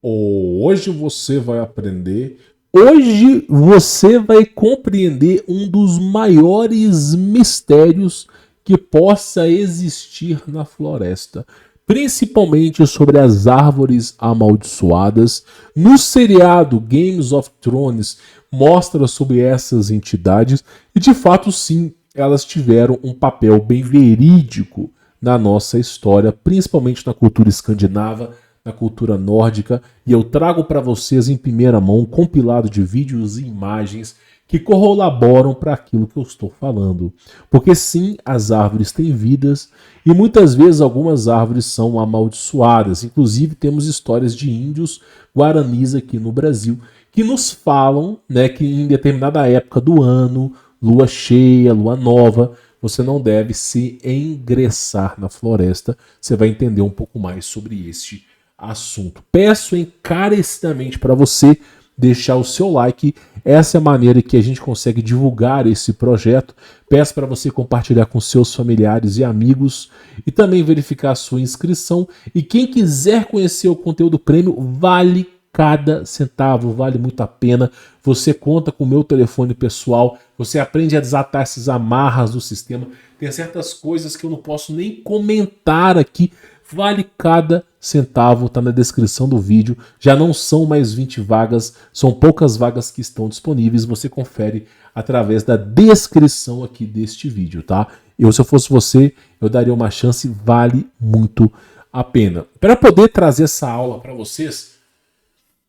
Hoje você vai aprender. Hoje você vai compreender um dos maiores mistérios que possa existir na floresta, principalmente sobre as árvores amaldiçoadas. No seriado Games of Thrones mostra sobre essas entidades e de fato sim, elas tiveram um papel bem verídico na nossa história, principalmente na cultura escandinava, na cultura nórdica, e eu trago para vocês em primeira mão um compilado de vídeos e imagens que corroboram para aquilo que eu estou falando. Porque sim, as árvores têm vidas e muitas vezes algumas árvores são amaldiçoadas. Inclusive temos histórias de índios guaranis aqui no Brasil que nos falam, né, que em determinada época do ano, lua cheia, lua nova, você não deve se ingressar na floresta. Você vai entender um pouco mais sobre este assunto. Peço encarecidamente para você deixar o seu like. Essa é a maneira que a gente consegue divulgar esse projeto. Peço para você compartilhar com seus familiares e amigos e também verificar a sua inscrição. E quem quiser conhecer o conteúdo premium, vale cada centavo, vale muito a pena. Você conta com o meu telefone pessoal, você aprende a desatar essas amarras do sistema. Tem certas coisas que eu não posso nem comentar aqui. Vale cada centavo, tá na descrição do vídeo. Já não são mais 20 vagas, são poucas vagas que estão disponíveis. Você confere através da descrição aqui deste vídeo, tá? Se eu fosse você, eu daria uma chance, vale muito a pena. Para poder trazer essa aula para vocês,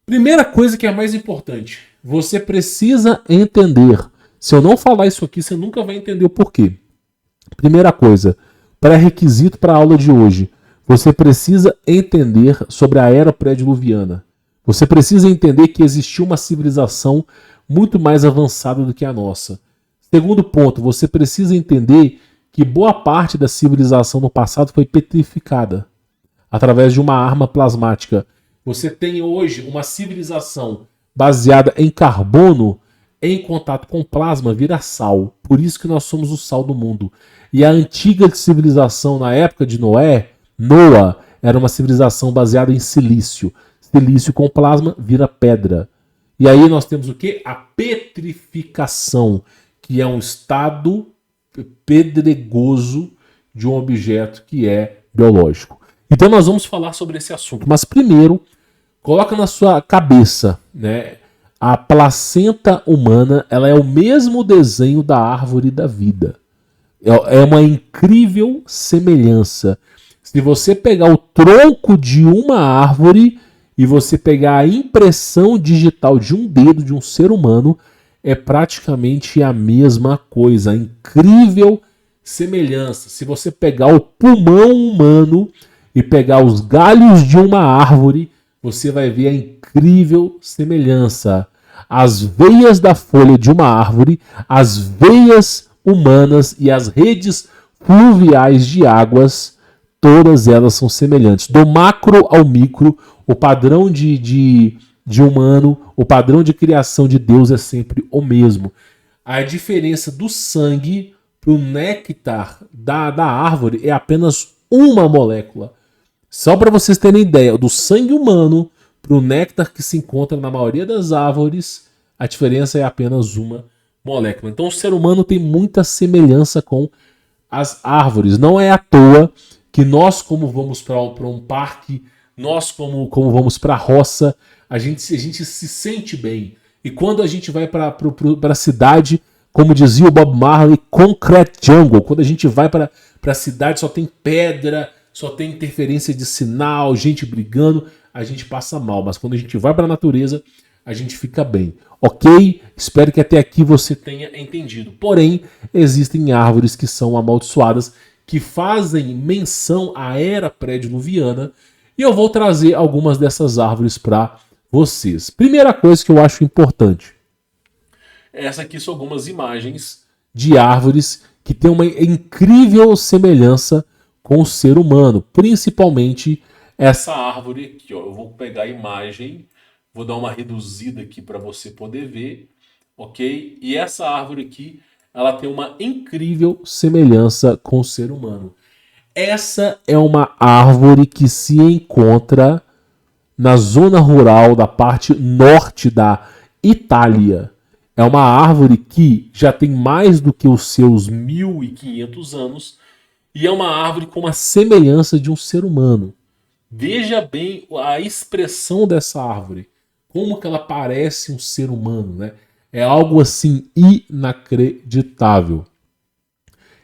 primeira coisa que é a mais importante, você precisa entender. Se eu não falar isso aqui, você nunca vai entender o porquê. Primeira coisa, pré-requisito para a aula de hoje. Você precisa entender sobre a era pré-diluviana. Você precisa entender que existiu uma civilização muito mais avançada do que a nossa. Segundo ponto, você precisa entender que boa parte da civilização no passado foi petrificada através de uma arma plasmática. Você tem hoje uma civilização baseada em carbono em contato com plasma vira sal. Por isso que nós somos o sal do mundo. E a antiga civilização na época de Noé, Noa, era uma civilização baseada em silício. Silício com plasma vira pedra. E aí nós temos o quê? A petrificação, que é um estado pedregoso de um objeto que é biológico. Então nós vamos falar sobre esse assunto. Mas primeiro, coloca na sua cabeça, né? A placenta humana, ela é o mesmo desenho da árvore da vida. É uma incrível semelhança. Se você pegar o tronco de uma árvore e você pegar a impressão digital de um dedo de um ser humano, é praticamente a mesma coisa. A incrível semelhança. Se você pegar o pulmão humano e pegar os galhos de uma árvore, você vai ver a incrível semelhança. As veias da folha de uma árvore, as veias humanas e as redes fluviais de águas, todas elas são semelhantes. Do macro ao micro, o padrão de humano, o padrão de criação de Deus é sempre o mesmo. A diferença do sangue para o néctar da árvore é apenas uma molécula. Só para vocês terem ideia, do sangue humano para o néctar que se encontra na maioria das árvores, a diferença é apenas uma molécula. Então o ser humano tem muita semelhança com as árvores. Não é à toa que nós, como vamos para um parque, nós, como vamos para a roça, a gente se sente bem. E quando a gente vai para a cidade, como dizia o Bob Marley, concrete jungle, quando a gente vai para a cidade só tem pedra, só tem interferência de sinal, gente brigando, a gente passa mal. Mas quando a gente vai para a natureza, a gente fica bem. Ok? Espero que até aqui você tenha entendido. Porém, existem árvores que são amaldiçoadas, que fazem menção à era pré-diluviana, e eu vou trazer algumas dessas árvores para vocês. Primeira coisa que eu acho importante. Essa aqui são algumas imagens de árvores que têm uma incrível semelhança com o ser humano, principalmente essa árvore aqui, ó. Eu vou pegar a imagem, vou dar uma reduzida aqui para você poder ver, ok? E essa árvore aqui, ela tem uma incrível semelhança com o ser humano. Essa é uma árvore que se encontra na zona rural da parte norte da Itália. É uma árvore que já tem mais do que os seus 1.500 anos e é uma árvore com uma semelhança de um ser humano. Veja bem a expressão dessa árvore, como que ela parece um ser humano, né? É algo assim inacreditável.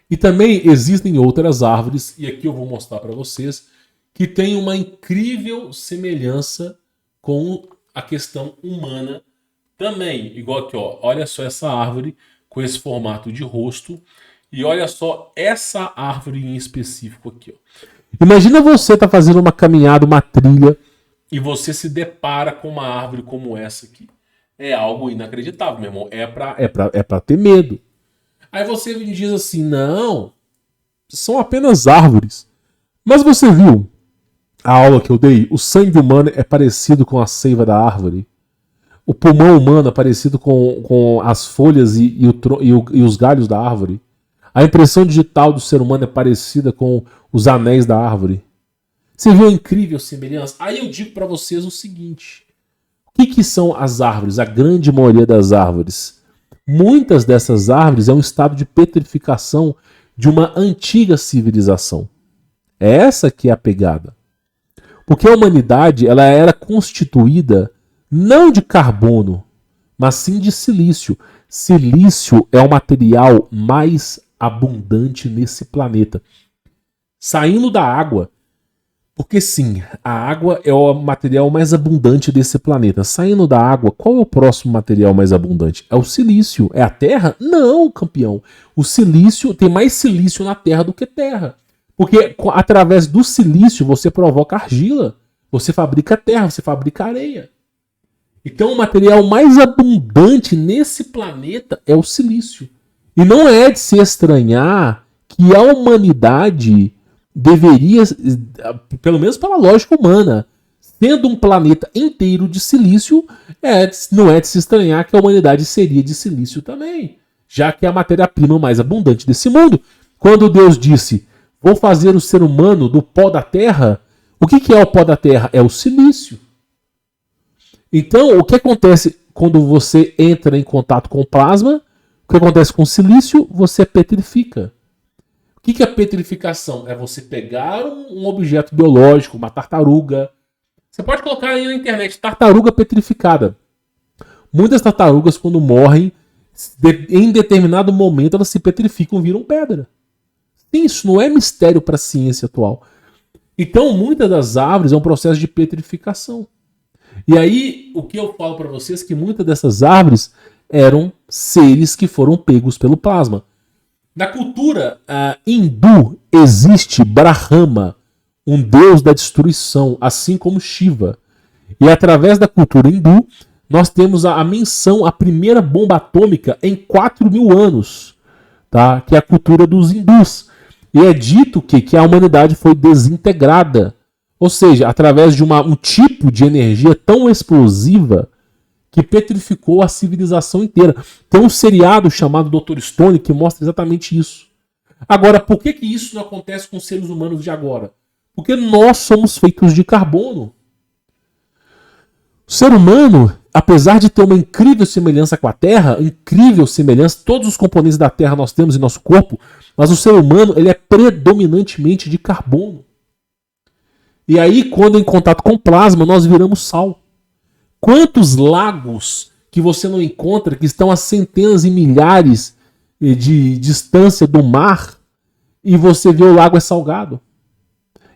E também existem outras árvores, e aqui eu vou mostrar para vocês, que têm uma incrível semelhança com a questão humana também. Igual aqui, ó, olha só essa árvore com esse formato de rosto, e olha só essa árvore em específico aqui, ó. Imagina você tá fazendo uma caminhada, uma trilha, e você se depara com uma árvore como essa aqui. É algo inacreditável, meu irmão. É pra ter medo. Aí você me diz assim, não, são apenas árvores. Mas você viu a aula que eu dei? O sangue humano é parecido com a seiva da árvore. O pulmão humano é parecido com as folhas e os galhos da árvore. A impressão digital do ser humano é parecida com os anéis da árvore. Você viu a incrível semelhança? Aí eu digo para vocês o seguinte. O que são as árvores? A grande maioria das árvores. Muitas dessas árvores é um estado de petrificação de uma antiga civilização. É essa que é a pegada. Porque a humanidade ela era constituída não de carbono, mas sim de silício. Silício é o material mais abundante nesse planeta. Saindo da água, porque sim, a água é o material mais abundante desse planeta. Saindo da água, qual é o próximo material mais abundante? É o silício. É a terra? Não, campeão. O silício, tem mais silício na terra do que terra. Porque através do silício você provoca argila. Você fabrica terra, você fabrica areia. Então o material mais abundante nesse planeta é o silício. E não é de se estranhar que a humanidade deveria, pelo menos pela lógica humana, sendo um planeta inteiro de silício, não é de se estranhar que a humanidade seria de silício também, já que é a matéria-prima mais abundante desse mundo. Quando Deus disse, vou fazer o ser humano do pó da terra, o que é o pó da terra? É o silício. Então, o que acontece quando você entra em contato com o plasma? O que acontece com o silício? Você petrifica. O que é petrificação? É você pegar um objeto biológico, uma tartaruga. Você pode colocar aí na internet, tartaruga petrificada. Muitas tartarugas, quando morrem, em determinado momento elas se petrificam, viram pedra. Sim, isso não é mistério para a ciência atual. Então, muitas das árvores é um processo de petrificação. E aí, o que eu falo para vocês é que muitas dessas árvores eram seres que foram pegos pelo plasma. Na cultura hindu existe Brahma, um deus da destruição, assim como Shiva. E através da cultura hindu, nós temos a menção à primeira bomba atômica em 4.000 anos, tá? Que é a cultura dos hindus. E é dito que a humanidade foi desintegrada. Ou seja, através de um tipo de energia tão explosiva que petrificou a civilização inteira. Tem um seriado chamado Dr. Stone que mostra exatamente isso. Agora, por que isso não acontece com os seres humanos de agora? Porque nós somos feitos de carbono. O ser humano, apesar de ter uma incrível semelhança com a Terra, incrível semelhança, todos os componentes da Terra nós temos em nosso corpo, mas o ser humano ele é predominantemente de carbono. E aí, quando em contato com plasma, nós viramos sal. Quantos lagos que você não encontra que estão a centenas e milhares de distância do mar e você vê o lago é salgado?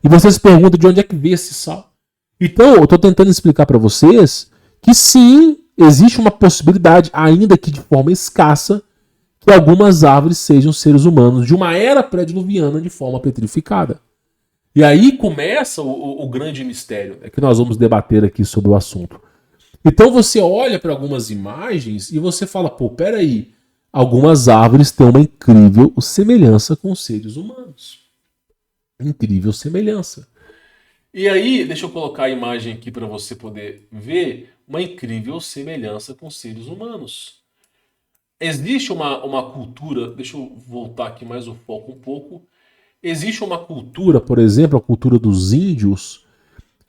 E você se pergunta de onde é que veio esse sal? Então, eu estou tentando explicar para vocês que sim, existe uma possibilidade, ainda que de forma escassa, que algumas árvores sejam seres humanos de uma era pré-diluviana de forma petrificada. E aí começa o grande mistério que nós vamos debater aqui sobre o assunto. Então você olha para algumas imagens e você fala, pô, peraí, algumas árvores têm uma incrível semelhança com os seres humanos. Incrível semelhança. E aí, deixa eu colocar a imagem aqui para você poder ver uma incrível semelhança com os seres humanos. Existe uma cultura, deixa eu voltar aqui mais o foco um pouco. Existe uma cultura, por exemplo, a cultura dos índios,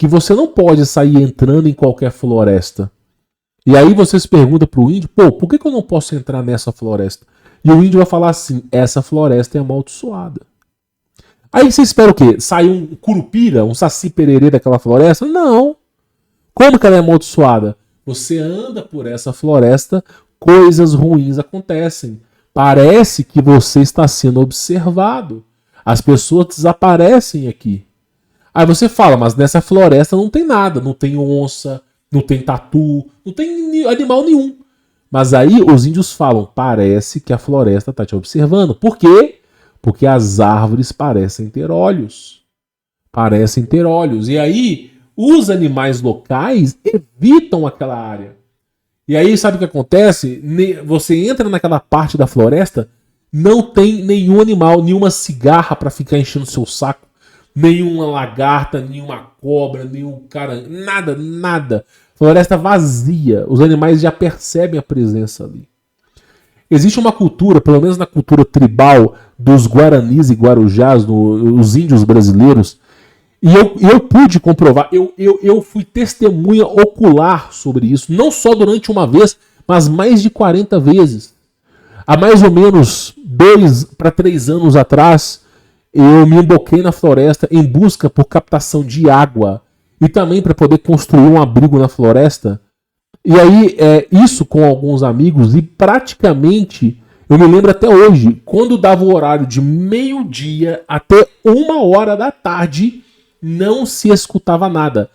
que você não pode sair entrando em qualquer floresta. E aí você se pergunta pro índio, pô, por que eu não posso entrar nessa floresta? E o índio vai falar assim, essa floresta é amaldiçoada. Aí você espera o quê? Sair um curupira, um saci pererê daquela floresta? Não. Como que ela é amaldiçoada? Você anda por essa floresta, coisas ruins acontecem. Parece que você está sendo observado. As pessoas desaparecem aqui. Aí você fala, mas nessa floresta não tem nada. Não tem onça, não tem tatu, não tem animal nenhum. Mas aí os índios falam, parece que a floresta está te observando. Por quê? Porque as árvores parecem ter olhos. Parecem ter olhos. E aí os animais locais evitam aquela área. E aí sabe o que acontece? Você entra naquela parte da floresta, não tem nenhum animal, nenhuma cigarra para ficar enchendo seu saco, nenhuma lagarta, nenhuma cobra, nenhum cara, nada, nada. Floresta vazia. Os animais já percebem a presença ali. Existe uma cultura, pelo menos na cultura tribal dos Guaranis e Guarujás, os índios brasileiros, e eu pude comprovar, eu fui testemunha ocular sobre isso, não só durante uma vez, mas mais de 40 vezes. Há mais ou menos 2 para 3 anos atrás, eu me emboquei na floresta em busca por captação de água e também para poder construir um abrigo na floresta. E aí, isso com alguns amigos, e praticamente, eu me lembro até hoje, quando dava o horário de meio-dia até 1h da tarde, não se escutava nada.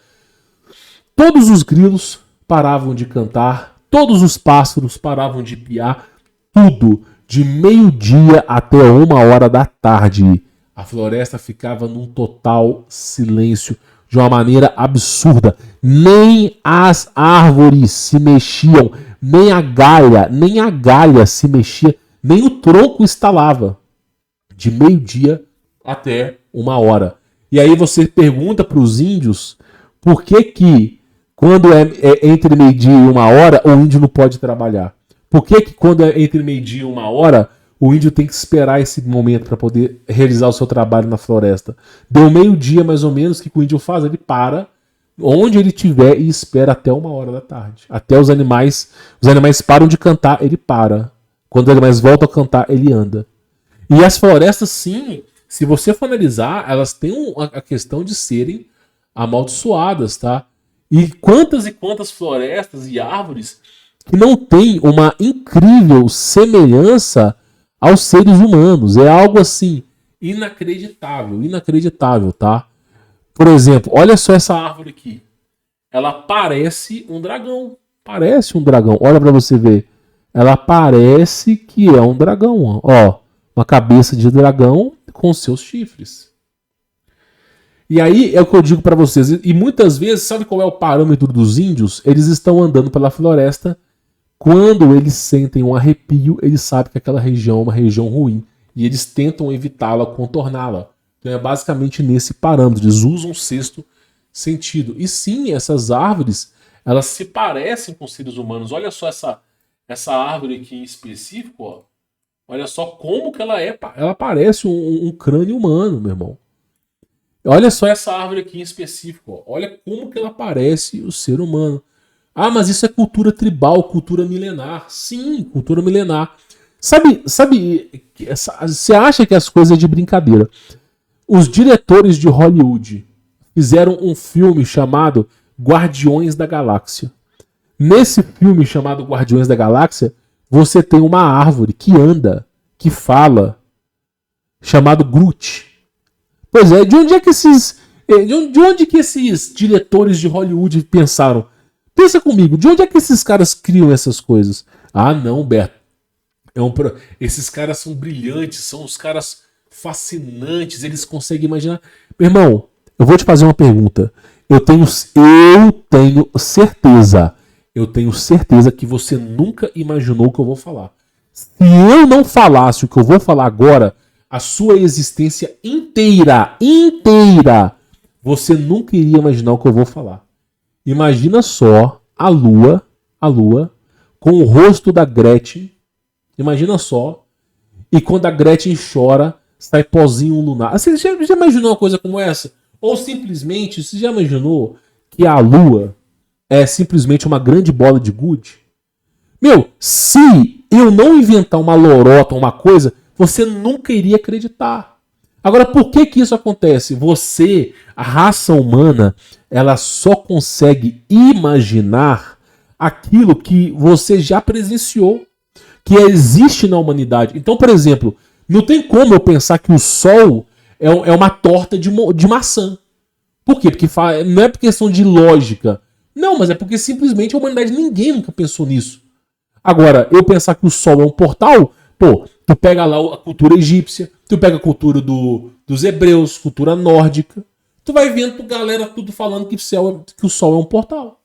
Todos os grilos paravam de cantar, todos os pássaros paravam de piar, tudo, de meio-dia até 1h da tarde. A floresta ficava num total silêncio, de uma maneira absurda. Nem as árvores se mexiam, nem a galha se mexia, nem o tronco estalava. De meio-dia até 1h. E aí você pergunta para os índios por que quando é entre meio-dia e 1h, o índio não pode trabalhar. Por que quando é entre meio-dia e 1h, o índio tem que esperar esse momento para poder realizar o seu trabalho na floresta? Deu meio-dia mais ou menos, o que o índio faz? Ele para onde ele estiver e espera até 1h da tarde. Até os animais param de cantar, ele para. Quando os animais voltam a cantar, ele anda. E as florestas, sim, se você for analisar, elas têm a questão de serem amaldiçoadas, tá? E quantas florestas e árvores que não têm uma incrível semelhança aos seres humanos. É algo assim, inacreditável, tá? Por exemplo, olha só essa árvore aqui. Ela parece um dragão. Olha pra você ver. Ela parece que é um dragão, ó. Uma cabeça de dragão com seus chifres. E aí é o que eu digo pra vocês. E muitas vezes, sabe qual é o parâmetro dos índios? Eles estão andando pela floresta. Quando eles sentem um arrepio, eles sabem que aquela região é uma região ruim. E eles tentam evitá-la, contorná-la. Então é basicamente nesse parâmetro. Eles usam o sexto sentido. E sim, essas árvores, elas se parecem com seres humanos. Olha só essa árvore aqui em específico, ó. Olha só como que ela é. Ela parece um crânio humano, meu irmão. Olha só essa árvore aqui em específico, ó. Olha como que ela parece o ser humano. Ah, mas isso é cultura tribal, cultura milenar. Sim, cultura milenar. Sabe, você acha que as coisas é de brincadeira. Os diretores de Hollywood fizeram um filme chamado Guardiões da Galáxia. Nesse filme chamado Guardiões da Galáxia, você tem uma árvore que anda, que fala, chamado Groot. Pois é, de onde que esses diretores de Hollywood pensaram? Pensa comigo, de onde é que esses caras criam essas coisas? Ah, não, Beto. Esses caras são brilhantes, são os caras fascinantes, eles conseguem imaginar. Meu irmão, eu vou te fazer uma pergunta. Eu tenho certeza que você nunca imaginou o que eu vou falar. Se eu não falasse o que eu vou falar agora, a sua existência inteira, você nunca iria imaginar o que eu vou falar. Imagina só a Lua, com o rosto da Gretchen. Imagina só. E quando a Gretchen chora, sai pozinho lunar. Você já imaginou uma coisa como essa? Ou simplesmente, você já imaginou que a Lua é simplesmente uma grande bola de gude? Meu, se eu não inventar uma lorota, uma coisa, você nunca iria acreditar. Agora, por que que isso acontece? Você, a raça humana, ela só consegue imaginar aquilo que você já presenciou, que existe na humanidade. Então, por exemplo, não tem como eu pensar que o Sol é uma torta de maçã. Por quê? Porque não é por questão de lógica. Não, mas é porque simplesmente a humanidade, ninguém nunca pensou nisso. Agora, eu pensar que o Sol é um portal, pô, tu pega lá a cultura egípcia, tu pega a cultura dos hebreus, cultura nórdica, tu vai vendo galera tudo falando que o Sol é um portal.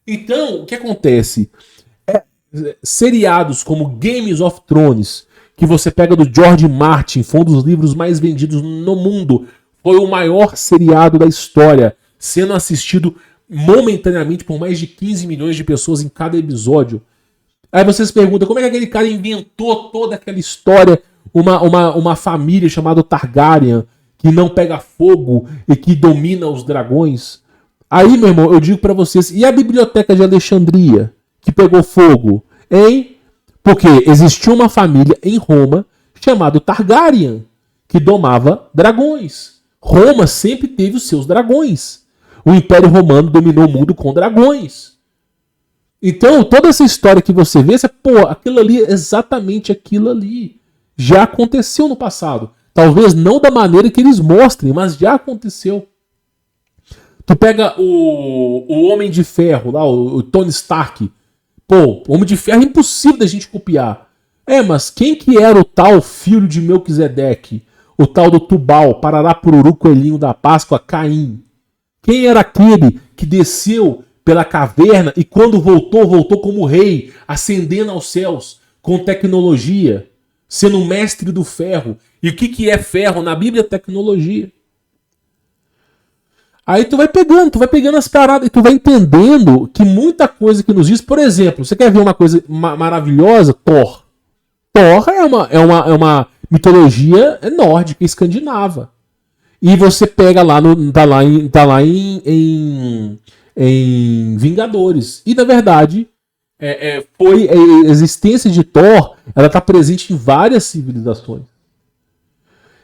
Então, o que acontece? Seriados como Games of Thrones, que você pega do George Martin, foi um dos livros mais vendidos no mundo, foi o maior seriado da história, sendo assistido momentaneamente por mais de 15 milhões de pessoas em cada episódio. Aí você se pergunta, como é que aquele cara inventou toda aquela história, uma família chamada Targaryen, que não pega fogo e que domina os dragões? Aí, meu irmão, eu digo pra vocês, e a Biblioteca de Alexandria, que pegou fogo, hein? Porque existia uma família em Roma chamada Targaryen, que domava dragões. Roma sempre teve os seus dragões. O Império Romano dominou o mundo com dragões. Então, toda essa história que você vê, você, pô, aquilo ali, exatamente aquilo ali, já aconteceu no passado. Talvez não da maneira que eles mostrem, mas já aconteceu. Tu pega o Homem de Ferro, lá, o Tony Stark. Pô, o Homem de Ferro é impossível da gente copiar. Mas quem que era o tal filho de Melquisedeque? O tal do Tubal, Parará Pururu, Coelhinho da Páscoa, Caim? Quem era aquele que desceu pela caverna e quando voltou como rei, ascendendo aos céus, com tecnologia, sendo mestre do ferro? E o que é ferro? Na Bíblia, tecnologia. Aí tu vai pegando as paradas e tu vai entendendo que muita coisa que nos diz, por exemplo, você quer ver uma coisa maravilhosa? Thor. Thor é uma mitologia nórdica, escandinava. E você pega lá, tá lá em Vingadores. E na verdade, a existência de Thor, ela tá presente em várias civilizações.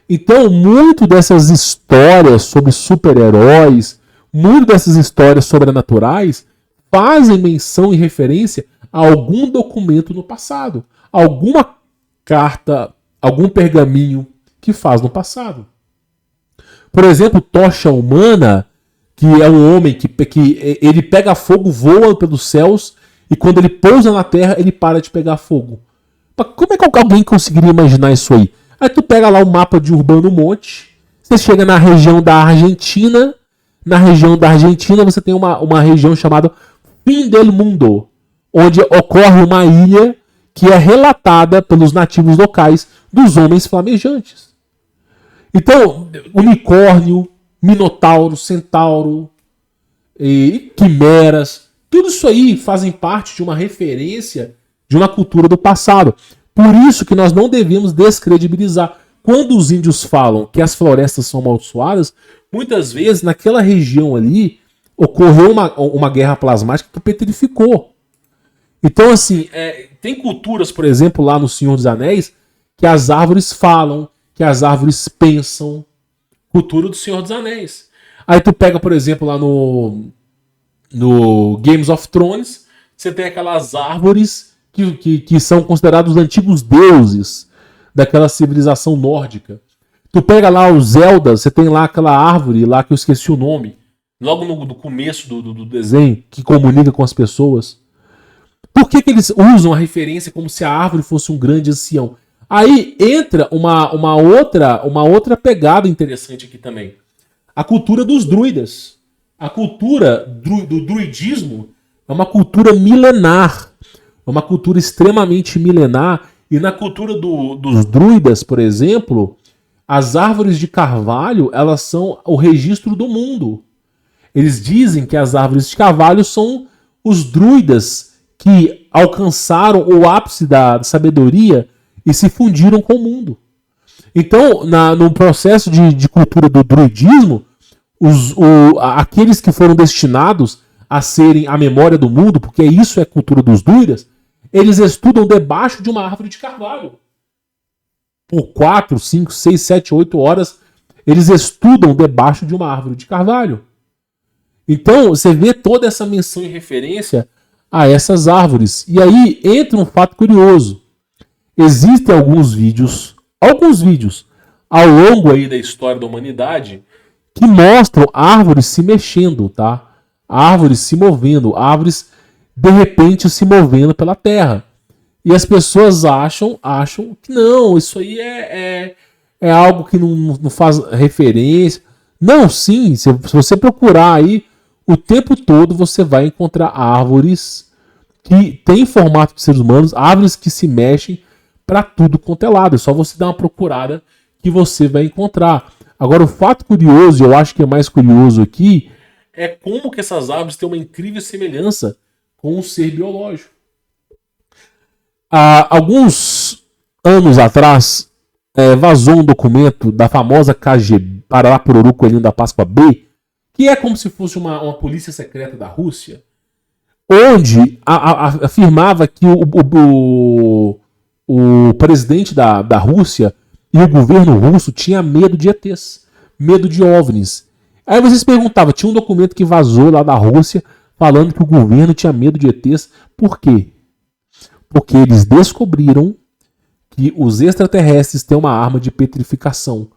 Então, muito dessas histórias sobre super-heróis, muito dessas histórias sobrenaturais, fazem menção e referência a algum documento no passado. Alguma carta, algum pergaminho que faz no passado. Por exemplo, Tocha Humana, que é um homem que ele pega fogo, voa pelos céus, e quando ele pousa na terra, ele para de pegar fogo. Mas como é que alguém conseguiria imaginar isso aí? Aí tu pega lá o mapa de Urbano Monte, você chega na região da Argentina, na região da Argentina você tem uma região chamada Fim del Mundo, onde ocorre uma ilha que é relatada pelos nativos locais dos homens flamejantes. Então, unicórnio, minotauro, centauro, quimeras, tudo isso aí fazem parte de uma referência de uma cultura do passado. Por isso que nós não devemos descredibilizar. Quando os índios falam que as florestas são amaldiçoadas, muitas vezes naquela região ali ocorreu uma guerra plasmática que petrificou. Então, assim, tem culturas, por exemplo, lá no Senhor dos Anéis, que as árvores falam, que as árvores pensam. Cultura do Senhor dos Anéis. Aí tu pega, por exemplo, lá no Games of Thrones, você tem aquelas árvores que são considerados os antigos deuses daquela civilização nórdica. Tu pega lá os Zeldas, você tem lá aquela árvore lá que eu esqueci o nome, logo no começo do desenho, que comunica com as pessoas. Por que eles usam a referência como se a árvore fosse um grande ancião? Aí entra uma outra pegada interessante aqui também. A cultura dos druidas. A cultura do druidismo é uma cultura milenar. É uma cultura extremamente milenar. E na cultura dos druidas, por exemplo, as árvores de carvalho, elas são o registro do mundo. Eles dizem que as árvores de carvalho são os druidas que alcançaram o ápice da sabedoria e se fundiram com o mundo. Então, no processo de cultura do druidismo, aqueles que foram destinados a serem a memória do mundo, porque isso é a cultura dos druidas, eles estudam debaixo de uma árvore de carvalho. Por 4, 5, 6, 7, 8 horas, eles estudam debaixo de uma árvore de carvalho. Então, você vê toda essa menção e referência a essas árvores. E aí entra um fato curioso. Existem alguns vídeos ao longo aí da história da humanidade que mostram árvores se mexendo, tá? Árvores se movendo, árvores de repente se movendo pela terra. E as pessoas acham que não, isso aí é algo que não faz referência. Não, sim, se você procurar aí, o tempo todo você vai encontrar árvores que têm formato de seres humanos, árvores que se mexem para tudo quanto é lado. É só você dar uma procurada que você vai encontrar. Agora, o fato curioso, eu acho que é mais curioso aqui, é como que essas árvores têm uma incrível semelhança com um ser biológico. Há alguns anos atrás, vazou um documento da famosa KGB, Parará-Poruru Coelhinho da Páscoa B, que é como se fosse uma polícia secreta da Rússia, onde afirmava que o presidente da Rússia e o governo russo tinha medo de ETs, medo de OVNIs. Aí vocês perguntavam, tinha um documento que vazou lá da Rússia falando que o governo tinha medo de ETs. Por quê? Porque eles descobriram que os extraterrestres têm uma arma de petrificação.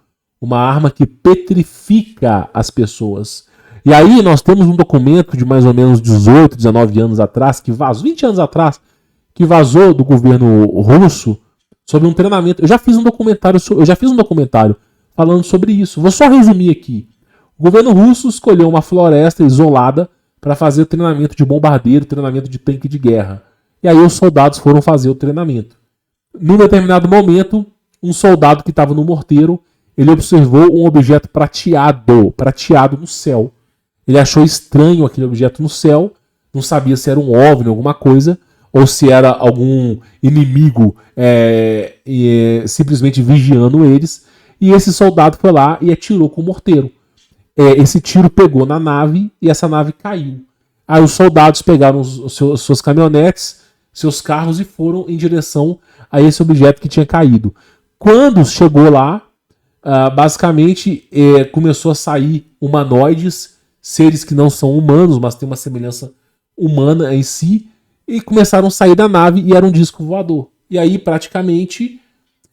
Uma arma que petrifica as pessoas. E aí nós temos um documento de mais ou menos 18, 19 anos atrás, que vazou, 20 anos atrás, que vazou do governo russo sobre um treinamento. Eu já fiz um documentário falando sobre isso. Vou só resumir aqui. O governo russo escolheu uma floresta isolada para fazer o treinamento de bombardeiro, treinamento de tanque de guerra. E aí os soldados foram fazer o treinamento. Num determinado momento, um soldado que estava no morteiro, ele observou um objeto prateado no céu. Ele achou estranho aquele objeto no céu, não sabia se era um OVNI, alguma coisa, ou se era algum inimigo simplesmente vigiando eles. E esse soldado foi lá e atirou com o morteiro. Esse tiro pegou na nave e essa nave caiu. Aí os soldados pegaram suas caminhonetes, seus carros e foram em direção a esse objeto que tinha caído. Quando chegou lá, basicamente começou a sair humanoides, seres que não são humanos, mas têm uma semelhança humana em si, e começaram a sair da nave e era um disco voador. E aí praticamente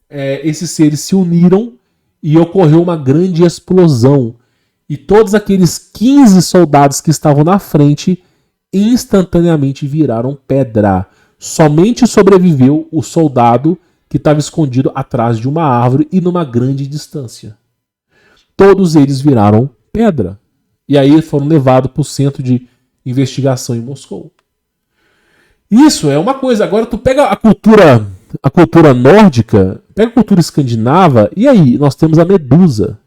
esses seres se uniram e ocorreu uma grande explosão. E todos aqueles 15 soldados que estavam na frente instantaneamente viraram pedra. Somente sobreviveu o soldado que estava escondido atrás de uma árvore e numa grande distância. Todos eles viraram pedra. E aí foram levados para o centro de investigação em Moscou. Isso é uma coisa. Agora tu pega a cultura nórdica, pega a cultura escandinava, e aí nós temos a Medusa,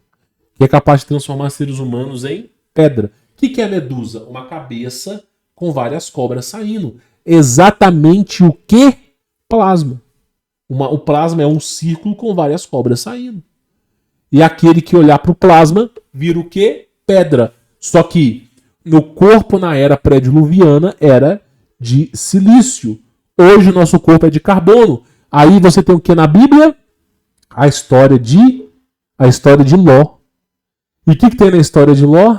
que é capaz de transformar seres humanos em pedra. O que é a Medusa? Uma cabeça com várias cobras saindo. Exatamente o que? Plasma. O plasma é um círculo com várias cobras saindo. E aquele que olhar para o plasma vira o que? Pedra. Só que no corpo na era pré-diluviana era de silício. Hoje o nosso corpo é de carbono. Aí você tem o que na Bíblia? A história de Ló. E o que tem na história de Ló?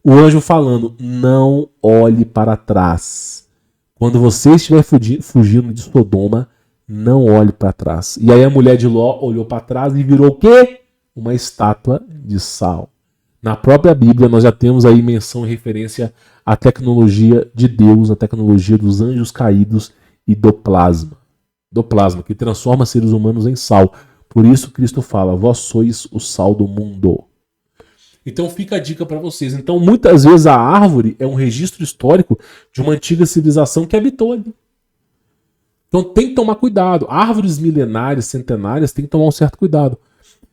O anjo falando, não olhe para trás. Quando você estiver fugindo de Sodoma, não olhe para trás. E aí a mulher de Ló olhou para trás e virou o quê? Uma estátua de sal. Na própria Bíblia nós já temos aí menção e referência à tecnologia de Deus, à tecnologia dos anjos caídos e do plasma. Do plasma, que transforma seres humanos em sal. Por isso Cristo fala, vós sois o sal do mundo. Então fica a dica para vocês. Então muitas vezes a árvore é um registro histórico de uma antiga civilização que habitou ali. Então tem que tomar cuidado. Árvores milenárias, centenárias, tem que tomar um certo cuidado.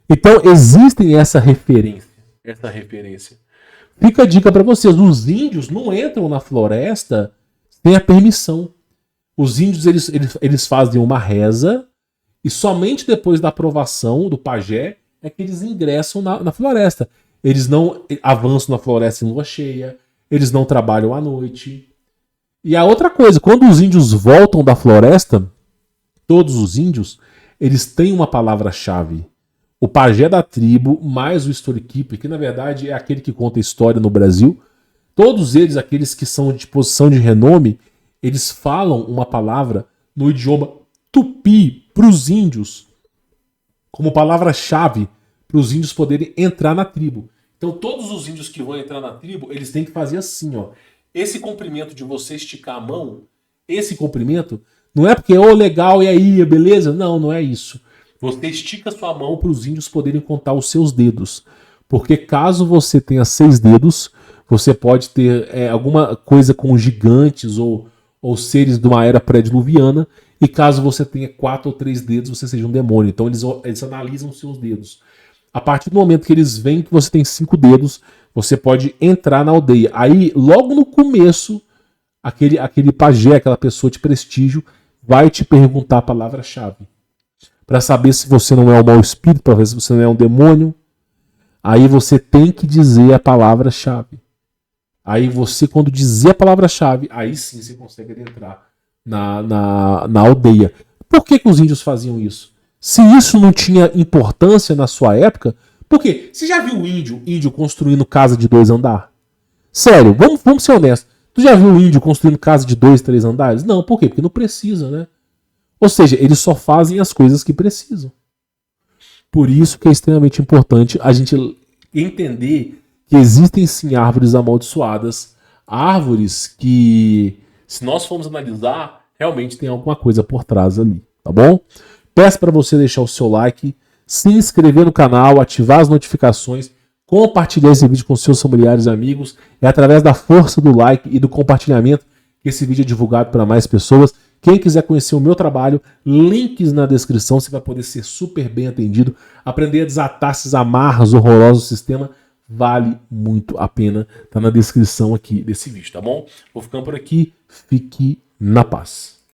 Então existem essa referência. Fica a dica para vocês. Os índios não entram na floresta sem a permissão. Os índios eles fazem uma reza e somente depois da aprovação do pajé é que eles ingressam na floresta. eles não avançam na floresta em lua cheia, eles não trabalham à noite. E a outra coisa, quando os índios voltam da floresta, todos os índios, eles têm uma palavra-chave. O pajé da tribo, mais o storykeeper, que na verdade é aquele que conta a história no Brasil, todos eles, aqueles que são de posição de renome, eles falam uma palavra no idioma tupi para os índios, como palavra-chave para os índios poderem entrar na tribo. Então todos os índios que vão entrar na tribo, eles têm que fazer assim, ó. Esse comprimento de você esticar a mão, esse comprimento, não é porque, legal, e aí, beleza? Não, não é isso. Você estica sua mão para os índios poderem contar os seus dedos. Porque caso você tenha 6 dedos, você pode ter alguma coisa com gigantes ou seres de uma era pré-diluviana. E caso você tenha 4 ou 3 dedos, você seja um demônio. Então eles analisam os seus dedos. A partir do momento que eles veem que você tem 5 dedos, você pode entrar na aldeia. Aí, logo no começo, aquele pajé, aquela pessoa de prestígio, vai te perguntar a palavra-chave. Para saber se você não é um mau espírito, para ver se você não é um demônio. Aí você tem que dizer a palavra-chave. Aí você, quando dizer a palavra-chave, aí sim você consegue adentrar na aldeia. Por que os índios faziam isso? Se isso não tinha importância na sua época, por quê? Você já viu o índio construindo casa de 2 andares? Sério, vamos ser honestos. Tu já viu o índio construindo casa de 2, 3 andares? Não, por quê? Porque não precisa, né? Ou seja, eles só fazem as coisas que precisam. Por isso que é extremamente importante a gente entender que existem sim árvores amaldiçoadas, árvores que, se nós formos analisar, realmente tem alguma coisa por trás ali, tá bom? Peço para você deixar o seu like, se inscrever no canal, ativar as notificações, compartilhar esse vídeo com seus familiares e amigos. É através da força do like e do compartilhamento que esse vídeo é divulgado para mais pessoas. Quem quiser conhecer o meu trabalho, links na descrição, você vai poder ser super bem atendido. Aprender a desatar esses amarras horrorosos do sistema vale muito a pena. Tá na descrição aqui desse vídeo, tá bom? Vou ficando por aqui. Fique na paz.